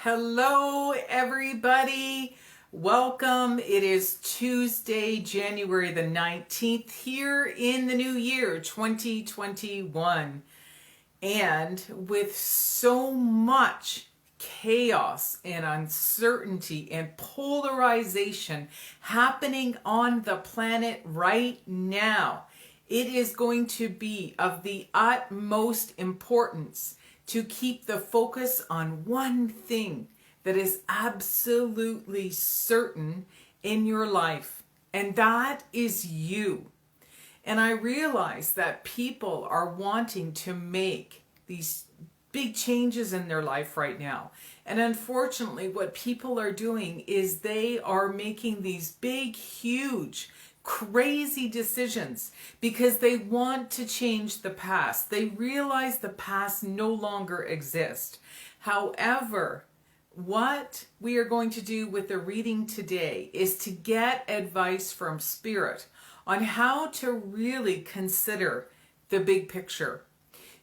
Hello, everybody. Welcome. It is Tuesday, January the 19th, here in the new year, 2021. And with so much chaos and uncertainty and polarization happening on the planet right now, it is going to be of the utmost importance to keep the focus on one thing that is absolutely certain in your life, and that is you. And I realize that people are wanting to make these big changes in their life right now. And unfortunately, what people are doing is they are making these big, huge, crazy decisions because they want to change the past. They realize the past no longer exists. However, what we are going to do with the reading today is to get advice from Spirit on how to really consider the big picture.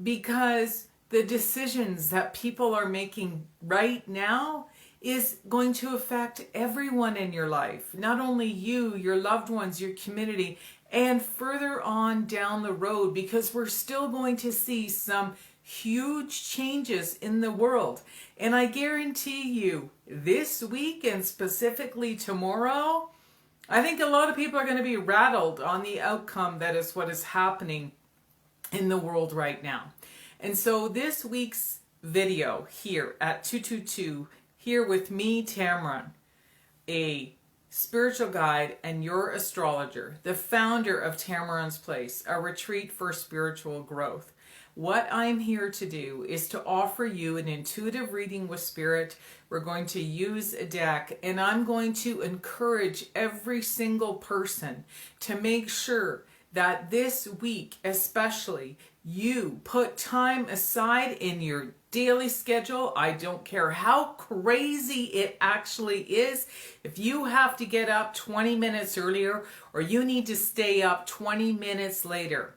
Because the decisions that people are making right now is going to affect everyone in your life. Not only you, your loved ones, your community, and further on down the road, because we're still going to see some huge changes in the world. And I guarantee you, this week and specifically tomorrow, I think a lot of people are going to be rattled on the outcome that is what is happening in the world right now. And so this week's video here at 222, here with me, Tammeron, a spiritual guide and your astrologer, the founder of Tammeron's Place, a retreat for spiritual growth. What I'm here to do is to offer you an intuitive reading with Spirit. We're going to use a deck, and I'm going to encourage every single person to make sure that this week especially you put time aside in your daily schedule. I don't care how crazy it actually is. If you have to get up 20 minutes earlier or you need to stay up 20 minutes later,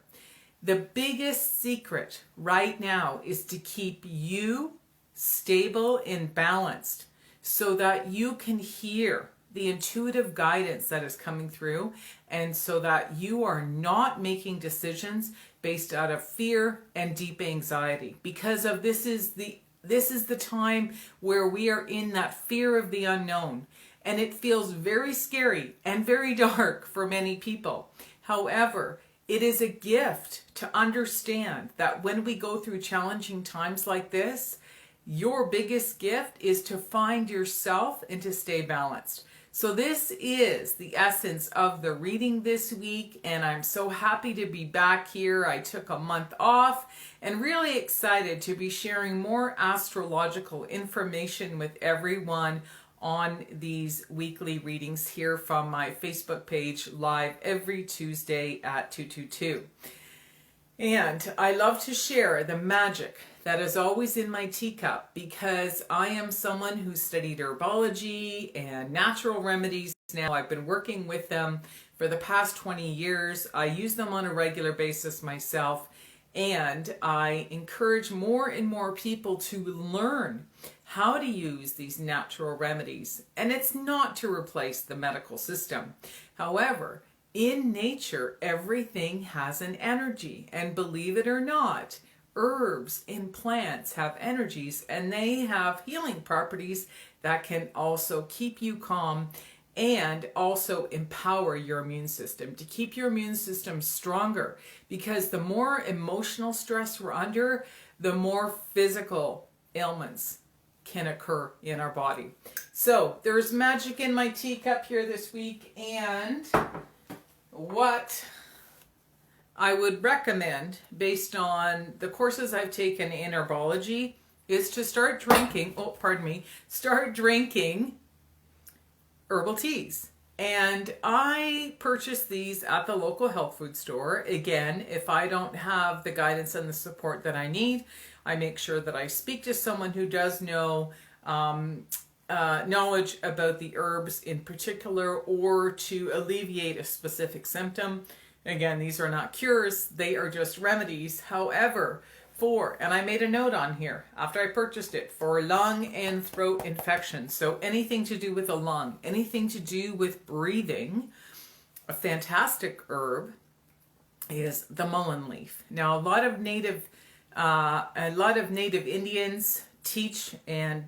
the biggest secret right now is to keep you stable and balanced so that you can hear the intuitive guidance that is coming through, and so that you are not making decisions based out of fear and deep anxiety, because of this is the time where we are in that fear of the unknown, and it feels very scary and very dark for many people. However, it is a gift to understand that when we go through challenging times like this, your biggest gift is to find yourself and to stay balanced. So this is the essence of the reading this week, and I'm so happy to be back here. I took a month off and really excited to be sharing more astrological information with everyone on these weekly readings here from my Facebook page, live every Tuesday at 222. And I love to share the magic that is always in my teacup, because I am someone who studied herbology and natural remedies. Now I've been working with them for the past 20 years. I use them on a regular basis myself, and I encourage more and more people to learn how to use these natural remedies. And it's not to replace the medical system. However, in nature, everything has an energy, and believe it or not, herbs and plants have energies, and they have healing properties that can also keep you calm and also empower your immune system, to keep your immune system stronger, because the more emotional stress we're under, the more physical ailments can occur in our body. So there's magic in my teacup here this week, and what I would recommend, based on the courses I've taken in herbology, is to start drinking, start drinking herbal teas. And I purchase these at the local health food store. Again, if I don't have the guidance and the support that I need, I make sure that I speak to someone who does know knowledge about the herbs in particular, or to alleviate a specific symptom. Again, these are not cures, they are just remedies. However, and I made a note on here after I purchased it, for lung and throat infections. So anything to do with the lung, anything to do with breathing, a fantastic herb is the mullein leaf. Now, a lot of native Indians teach and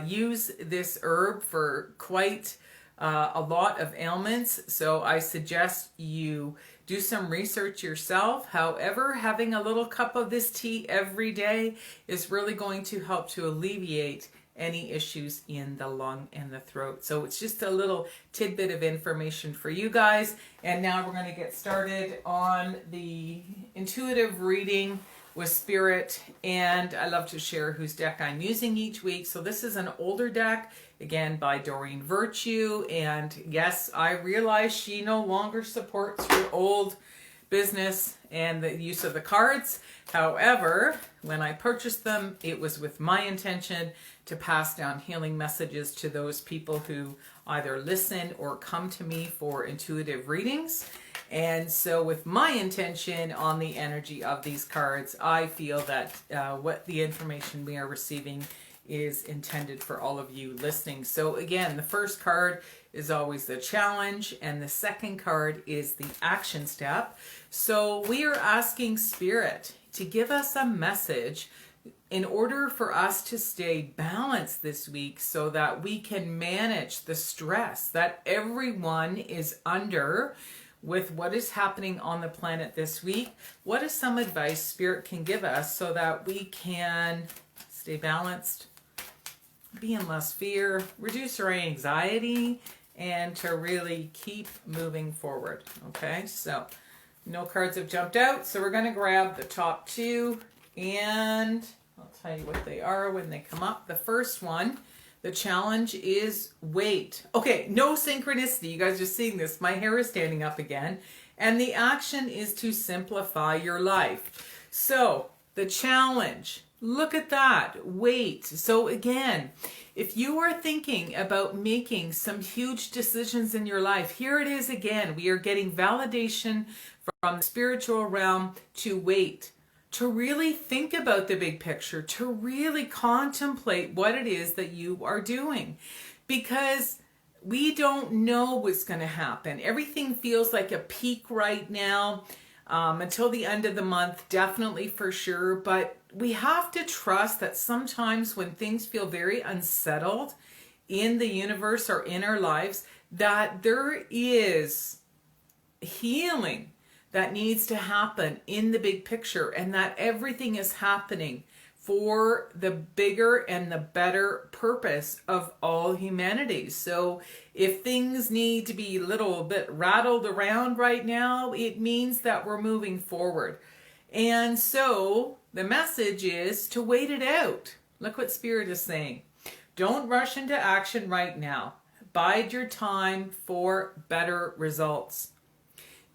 use this herb for quite a lot of ailments. So I suggest you do some research yourself. However, having a little cup of this tea every day is really going to help to alleviate any issues in the lung and the throat. So it's just a little tidbit of information for you guys. And now we're going to get started on the intuitive reading with Spirit. And I love to share whose deck I'm using each week. So this is an older deck, again by Doreen Virtue. And yes, I realize she no longer supports her old business and the use of the cards. However, when I purchased them, it was with my intention to pass down healing messages to those people who either listen or come to me for intuitive readings. And so with my intention on the energy of these cards, I feel that what the information we are receiving is intended for all of you listening. So again, the first card is always the challenge, and the second card is the action step. So we are asking Spirit to give us a message in order for us to stay balanced this week so that we can manage the stress that everyone is under with what is happening on the planet this week. What is some advice Spirit can give us so that we can stay balanced, be in less fear, reduce our anxiety, and to really keep moving forward? Okay, so no cards have jumped out, so we're going to grab the top two, and I'll tell you what they are when they come up. The first one, the challenge, is wait. Okay, no synchronicity. You guys are seeing this. My hair is standing up again. And the action is to simplify your life. So the challenge, look at that. Wait. So again, if you are thinking about making some huge decisions in your life, here it is again. We are getting validation from the spiritual realm to wait, to really think about the big picture, to really contemplate what it is that you are doing. Because we don't know what's going to happen. Everything feels like a peak right now, until the end of the month, definitely for sure. But we have to trust that sometimes when things feel very unsettled in the universe or in our lives, that there is healing that needs to happen in the big picture, and that everything is happening for the bigger and the better purpose of all humanity. So if things need to be a little bit rattled around right now, it means that we're moving forward. And so the message is to wait it out. Look what Spirit is saying. Don't rush into action right now. Bide your time for better results.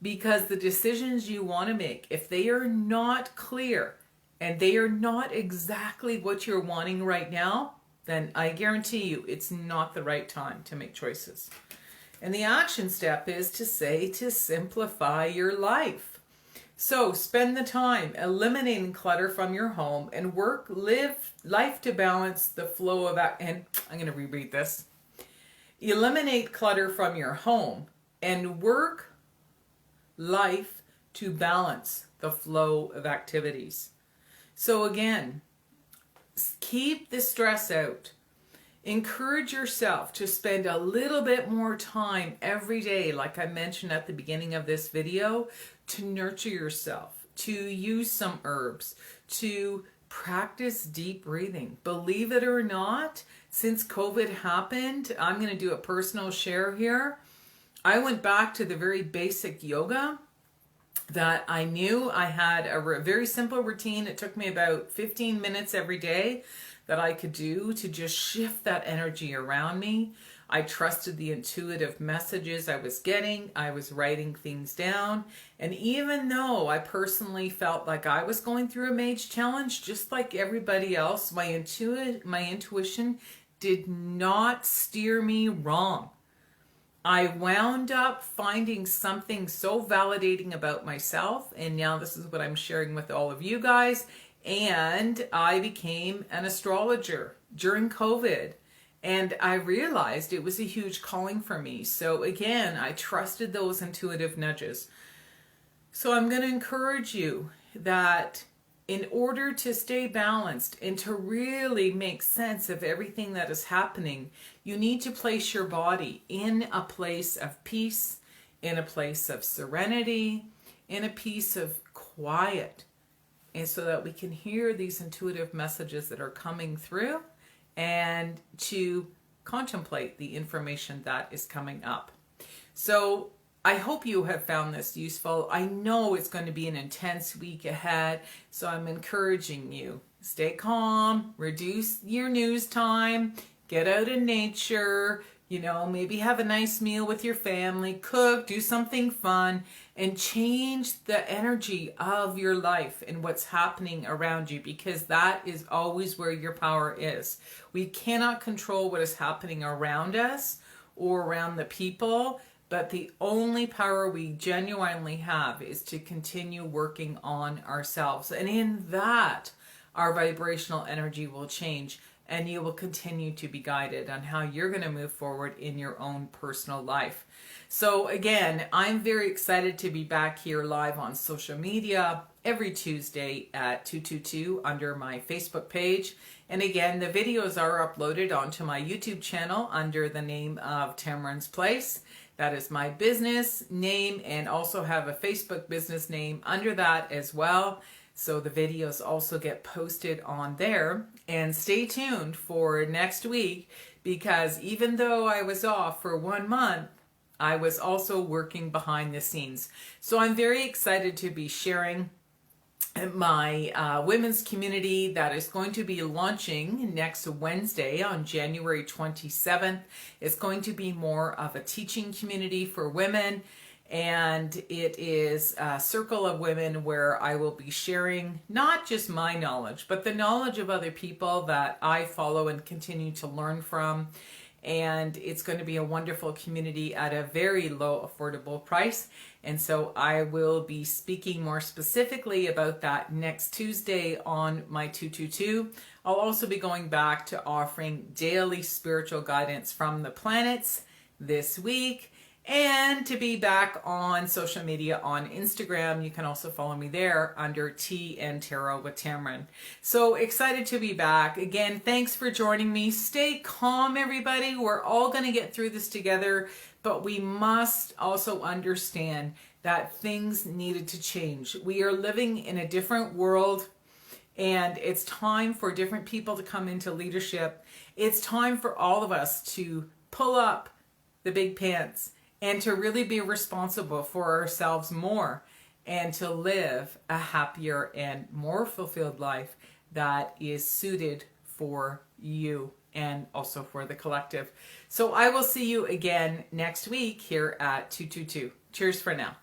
Because the decisions you want to make, if they are not clear and they are not exactly what you're wanting right now, then I guarantee you it's not the right time to make choices. And the action step is to say to simplify your life. So spend the time eliminating clutter from your home and live life to balance the flow of that. And I'm going to reread this. Eliminate clutter from your home and work life to balance the flow of activities. So again, keep the stress out. Encourage yourself to spend a little bit more time every day, like I mentioned at the beginning of this video, to nurture yourself, to use some herbs, to practice deep breathing. Believe it or not, since COVID happened, I'm going to do a personal share here. I went back to the very basic yoga that I knew. I had a very simple routine. It took me about 15 minutes every day that I could do to just shift that energy around me. I trusted the intuitive messages I was getting. I was writing things down. And even though I personally felt like I was going through a major challenge, just like everybody else, my intuition did not steer me wrong. I wound up finding something so validating about myself, and now this is what I'm sharing with all of you guys, and I became an astrologer during COVID. And I realized it was a huge calling for me. So again, I trusted those intuitive nudges. So I'm going to encourage you that in order to stay balanced and to really make sense of everything that is happening, you need to place your body in a place of peace, in a place of serenity, in a piece of quiet. And so that we can hear these intuitive messages that are coming through and to contemplate the information that is coming up. So I hope you have found this useful. I know it's going to be an intense week ahead, so I'm encouraging you. Stay calm, reduce your news time, get out in nature, maybe have a nice meal with your family, cook, do something fun, and change the energy of your life and what's happening around you, because that is always where your power is. We cannot control what is happening around us or around the people, but the only power we genuinely have is to continue working on ourselves. And in that, our vibrational energy will change, and you will continue to be guided on how you're going to move forward in your own personal life. So again, I'm very excited to be back here live on social media every Tuesday at 222 under my Facebook page. And again, the videos are uploaded onto my YouTube channel under the name of Tammeron's Place. That is my business name, and also have a Facebook business name under that as well. So the videos also get posted on there. And stay tuned for next week, because even though I was off for 1 month, I was also working behind the scenes. So I'm very excited to be sharing my women's community that is going to be launching next Wednesday on January 27th. It's going to be more of a teaching community for women, and it is a circle of women where I will be sharing not just my knowledge, but the knowledge of other people that I follow and continue to learn from. And it's going to be a wonderful community at a very low, affordable price. And so I will be speaking more specifically about that next Tuesday on my 222. I'll also be going back to offering daily spiritual guidance from the planets this week, and to be back on social media on Instagram. You can also follow me there under Tea and Tarot with Tammeron. So excited to be back. Again, thanks for joining me. Stay calm, everybody. We're all going to get through this together, but we must also understand that things needed to change. We are living in a different world, and it's time for different people to come into leadership. It's time for all of us to pull up the big pants and to really be responsible for ourselves more, and to live a happier and more fulfilled life that is suited for you and also for the collective. So I will see you again next week here at 222. Cheers for now.